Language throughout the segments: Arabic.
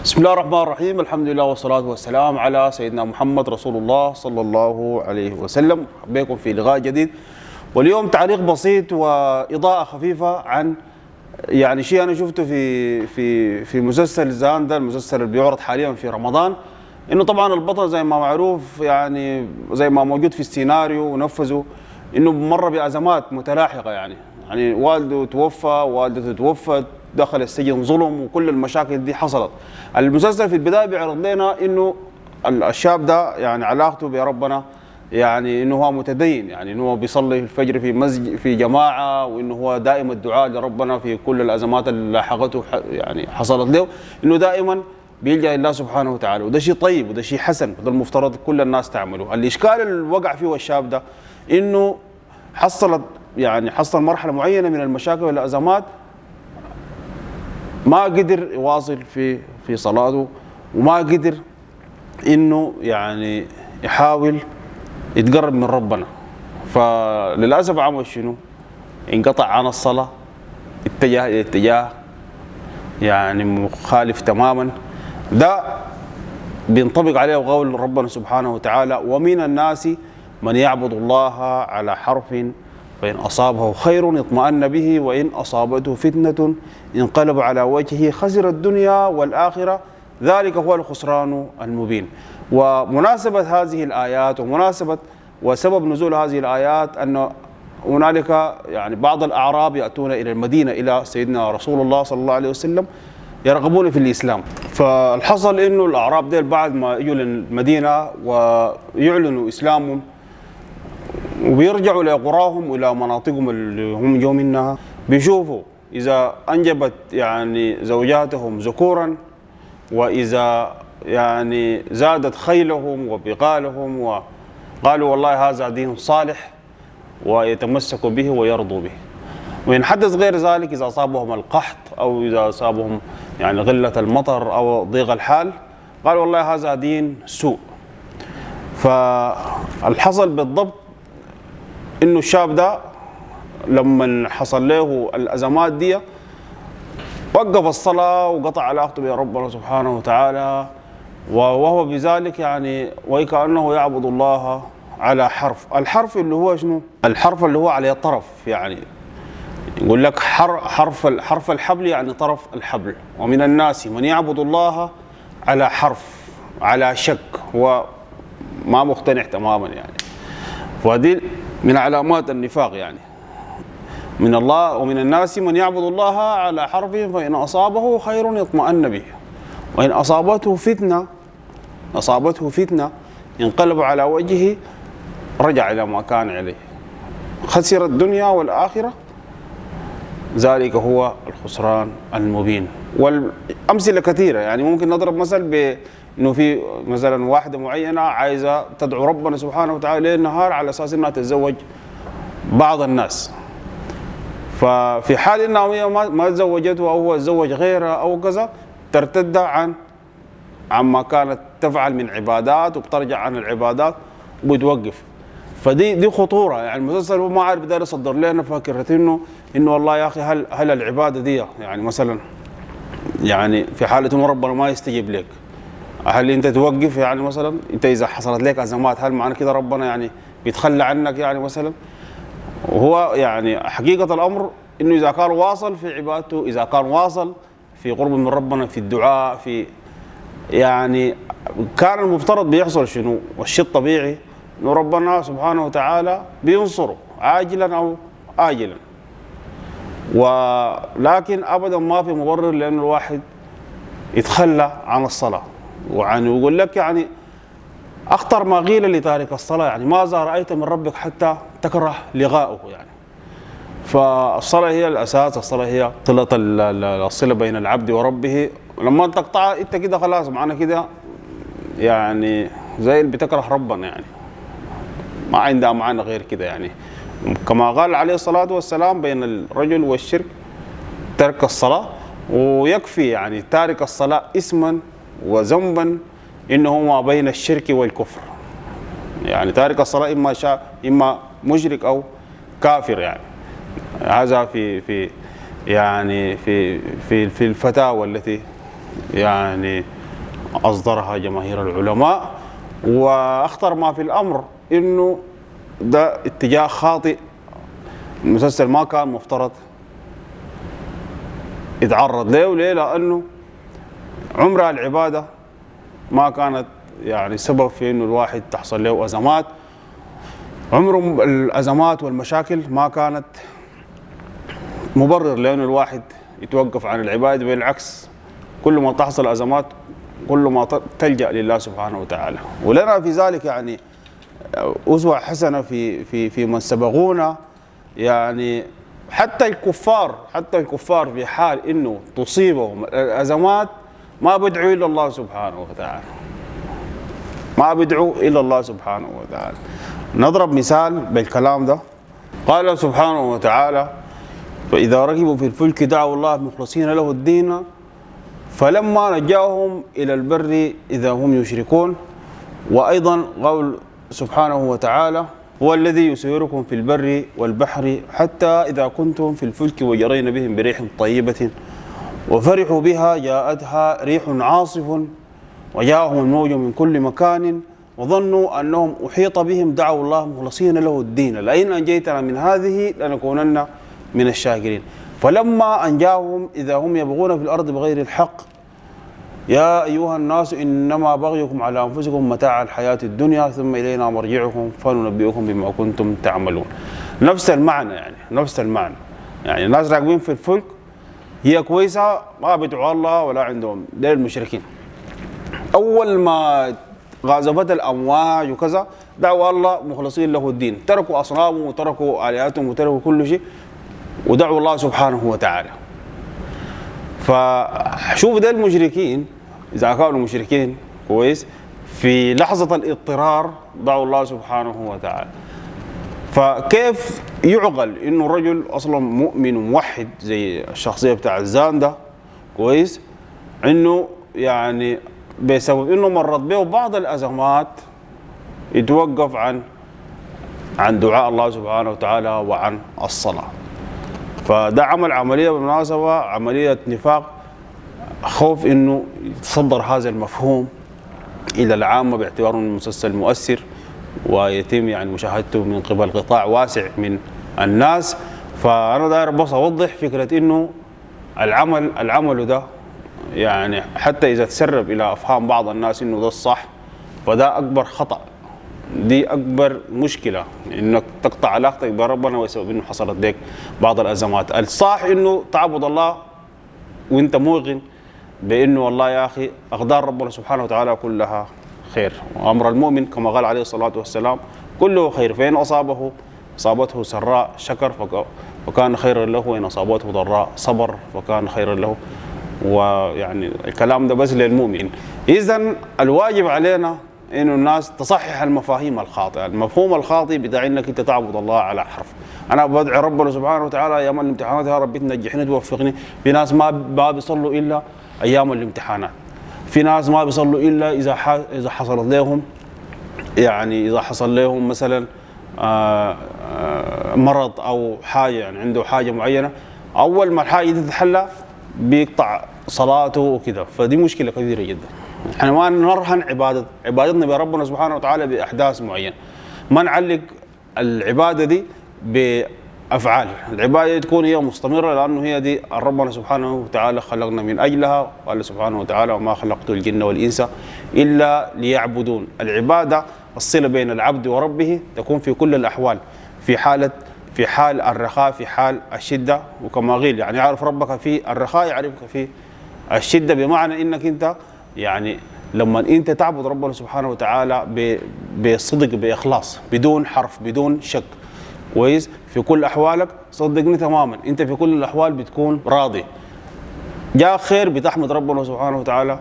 بسم الله الرحمن الرحيم. الحمد لله والصلاة والسلام على سيدنا محمد رسول الله صلى الله عليه وسلم. بكم في لقاء جديد، واليوم تعليق بسيط وإضاءة خفيفة عن شيء أنا شفته في مسلسل زان ده، المسلسل اللي بيعرض حاليا في رمضان. إنه طبعا البطل زي ما معروف، زي ما موجود في السيناريو ونفذه، إنه مر بأزمات متلاحقة. يعني والده توفى، والدته توفت، دخل السجن ظلم، وكل المشاكل دي حصلت. المسلسل في البدايه بيعرض لنا انه الشاب ده علاقته بربنا، انه هو متدين، انه هو بيصلي الفجر في مسجد في جماعه، وانه هو دائما الدعاء لربنا في كل الازمات اللي لاحقته حصلت له، انه دائما بيلجأ الله سبحانه وتعالى. وده شيء طيب وده شيء حسن، وده المفترض كل الناس تعمله. الاشكال اللي وقع فيه الشاب ده انه حصل مرحله معينه من المشاكل والازمات، ما قدر يواصل في صلاته، وما قدر انه يحاول يتقرب من ربنا. فللاسف عمل شنو؟ انقطع عن الصلاه، اتجه الى اتجاه مخالف تماما. ده بينطبق عليه قول ربنا سبحانه وتعالى: ومن الناس من يعبد الله على حرف، فإن أصابه خير اطمأن به، وإن أصابته فتنة انقلب على وجهه خسر الدنيا والآخرة، ذلك هو الخسران المبين. ومناسبة هذه الآيات وسبب نزول هذه الآيات أن هنالك بعض الأعراب يأتون إلى المدينة إلى سيدنا رسول الله صلى الله عليه وسلم يرغبون في الإسلام. فالحصل إنه الأعراب ديل بعد ما يجوا للمدينة ويعلنوا إسلامهم وبيرجعوا لقراهم وإلى مناطقهم اللي هم جو منها، بيشوفوا إذا أنجبت زوجاتهم ذكورا، وإذا زادت خيلهم وبقالهم، وقالوا والله هذا دين صالح، ويتمسكوا به ويرضوا به. وإن حدث غير ذلك، إذا أصابهم القحط أو إذا أصابهم غلة المطر أو ضيق الحال، قالوا والله هذا دين سوء. فالحصل بالضبط إنه الشاب ده لما حصل له الأزمات دي وقف الصلاة وقطع علاقته بربنا سبحانه وتعالى، وهو بذلك وكأنه يعبد الله على حرف. الحرف اللي هو شنو؟ الحرف اللي هو عليه طرف، يقول لك حرف الحبل طرف الحبل. ومن الناس من يعبد الله على حرف، على شك، هو ما مقتنع تماما وهذه من علامات النفاق من الله. ومن الناس من يعبد الله على حرف، فإن أصابه خير اطمأن به، وإن أصابته فتنة انقلب على وجهه رجع إلى ما كان عليه خسر الدنيا والآخرة، ذلك هو الخسران المبين. والأمثلة كثيرة. ممكن نضرب مثل بأنه في مثلا واحدة معينة عايزة تدعو ربنا سبحانه وتعالى ليل نهار على أساس أنها تتزوج بعض الناس، ففي حال أنها هي ما تزوجته أو هو تزوج غيرها أو كذا، ترتد عما كانت تفعل من عبادات، وبترجع عن العبادات وبتوقف. فدي خطورة. المسلسل هو ما عارف بدأ يصدر لنا فكرة إنه والله يا أخي هل العبادة دي مثلا في حالة إنه ربنا ما يستجيب لك، هل أنت توقف مثلا؟ أنت إذا حصلت لك أزمات، هل معنى كده ربنا بيتخلى عنك مثلا؟ وهو حقيقة الأمر إنه إذا كان واصل في عبادته، إذا كان واصل في قرب من ربنا، في الدعاء، في كان المفترض بيحصل شنو؟ والشيء الطبيعي إنه ربنا سبحانه وتعالى بينصره عاجلا أو آجلا. ولكن أبدا ما في مبرر لأن الواحد يتخلى عن الصلاة. ويقول لك أخطر ما قيل لتارك الصلاة ماذا رأيت من ربك حتى تكره لقاؤه. فالصلاة هي الأساس، الصلاة هي صلة الصلة بين العبد وربه. لما تقطعها أنت كده خلاص معنى كده زي اللي بتكره ربنا، ما عندها معنى غير كده. كما قال عليه الصلاة والسلام: بين الرجل والشرك ترك الصلاة. ويكفي تارك الصلاة اسما وذنبا إنه ما بين الشرك والكفر. تارك الصلاة إما مشرك أو كافر. هذا في في الفتاوى التي أصدرها جماهير العلماء. وأخطر ما في الأمر إنه ده اتجاه خاطئ. المسلسل ما كان مفترض يتعرض له. ليه؟ لأنه عمرها العبادة ما كانت يعني سبب في إنه الواحد تحصل له أزمات. عمره الأزمات والمشاكل ما كانت مبرر لأنه الواحد يتوقف عن العبادة. بالعكس، كل ما تحصل أزمات كل ما تلجأ لله سبحانه وتعالى. ولنا في ذلك يعني أسوة حسنة في من سبقونا. يعني حتى الكفار في حال إنه تصيبهم الأزمات ما بدعوا إلا الله سبحانه وتعالى، ما بدعوا إلا الله سبحانه وتعالى. نضرب مثال بالكلام ده. قال سبحانه وتعالى: فإذا ركبوا في الفلك دعوا الله مخلصين له الدين فلما نجاهم إلى البر إذا هم يشركون. وأيضا قول سبحانه وتعالى: هو الذي يسيركم في البر والبحر حتى إذا كنتم في الفلك وجرين بهم بريح طيبة وفرحوا بها جاءتها ريح عاصف وجاءهم الموج من كل مكان وظنوا أنهم أحيط بهم دعوا الله مخلصين له الدين لئن أنجيتنا من هذه لنكونن من الشاكرين. فلما أنجاهم إذا هم يبغون في الأرض بغير الحق يا أيها الناس إنما بغيكم على أنفسكم متاع الحياة الدنيا ثم إلينا مرجعكم فننبئكم بما كنتم تعملون. نفس المعنى يعني الناس راكبين في الفلك هي كويسة ما بيدعوا الله ولا عندهم دير المشركين. أول ما غازفت الأمواج وكذا دعوا الله مخلصين له الدين، تركوا أصنامهم وتركوا آلهتهم وتركوا كل شيء ودعوا الله سبحانه وتعالى. فشوف ده المشركين إذا كانوا مشركين كويس في لحظة الاضطرار دعوا الله سبحانه وتعالى. فكيف يعقل إنه رجل أصلا مؤمن وموحد زي الشخصية بتاع الزان ده كويس إنه يعني بسبب إنه مرت به بعض الأزمات يتوقف عن دعاء الله سبحانه وتعالى وعن الصلاة. فده عملية بالمناسبة عملية نفاق، خوف إنه يتصدر هذا المفهوم إلى العامة باعتباره مسلسل مؤثر ويتم يعني مشاهدته من قبل قطاع واسع من الناس. فأنا داير بس أوضح فكرة إنه العمل ده يعني حتى إذا تسرب إلى أفهام بعض الناس إنه ده الصح فده أكبر خطأ، دي أكبر مشكلة إنك تقطع علاقتك بربنا ويسبب إنه حصلت لك بعض الأزمات. الصح إنه تعبد الله وإنت موقن بإنه والله يا أخي أقدار ربنا سبحانه وتعالى كلها خير، وأمر المؤمن كما قال عليه الصلاة والسلام كله خير، فإن أصابته سراء شكر فكان خيرا له، وإن أصابته ضراء صبر فكان خيرا له. ويعني الكلام ده بس للمؤمن. إذن الواجب علينا إنه الناس تصحح المفاهيم الخاطئة. المفهوم الخاطئ بتاع إنك أنت تعبد الله على حرف. أنا بدعي ربنا سبحانه وتعالى أيام الامتحانات يا رب تنجحني توفقني. في ناس ما بيصلوا إلا أيام الامتحانات، في ناس ما بيصلوا إلا إذا حصلت لهم يعني إذا حصل لهم مثلا مرض أو حاجة يعني عنده حاجة معينة أول ما الحاجة دي تتحلى بيقطع صلاته وكذا. فدي مشكلة كبيرة جدا. احنا ما نرهن عبادتنا بربنا سبحانه وتعالى بأحداث معينة، ما نعلق العبادة دي بأفعال. العبادة تكون هي مستمرة لأنه هي دي ربنا سبحانه وتعالى خلقنا من أجلها. قال سبحانه وتعالى وما خلقت الجن والإنس إلا ليعبدون. العبادة الصلة بين العبد وربه تكون في كل الأحوال، في حال الرخاء في حال الشدة. وكما قيل يعني يعرف ربك في الرخاء يعرفك في الشدة، بمعنى إنك أنت يعني لما أنت تعبد ربنا سبحانه وتعالى بصدق بإخلاص بدون حرف بدون شك كويس في كل أحوالك، صدقني تماما أنت في كل الأحوال بتكون راضي. جاء خير بتحمد ربنا سبحانه وتعالى،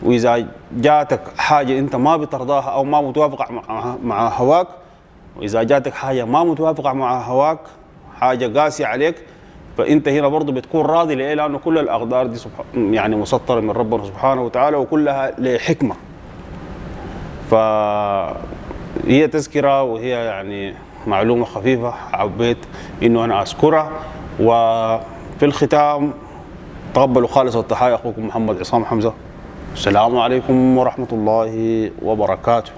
وإذا جاتك حاجة أنت ما بترضاها أو ما متوافقة مع هواك، وإذا جاتك حاجة ما متوافقة مع هواك حاجة قاسية عليك، فأنت هنا برضه بتكون راضي. ليه؟ لأنه كل الأقدار دي يعني مسطرة من ربنا سبحانه وتعالى وكلها لحكمة. فهي تذكرة وهي يعني معلومة خفيفة حبيت إنه أنا أذكرها. وفي الختام تقبلوا خالص التحايا أخوكم محمد عصام حمزة، السلام عليكم ورحمة الله وبركاته.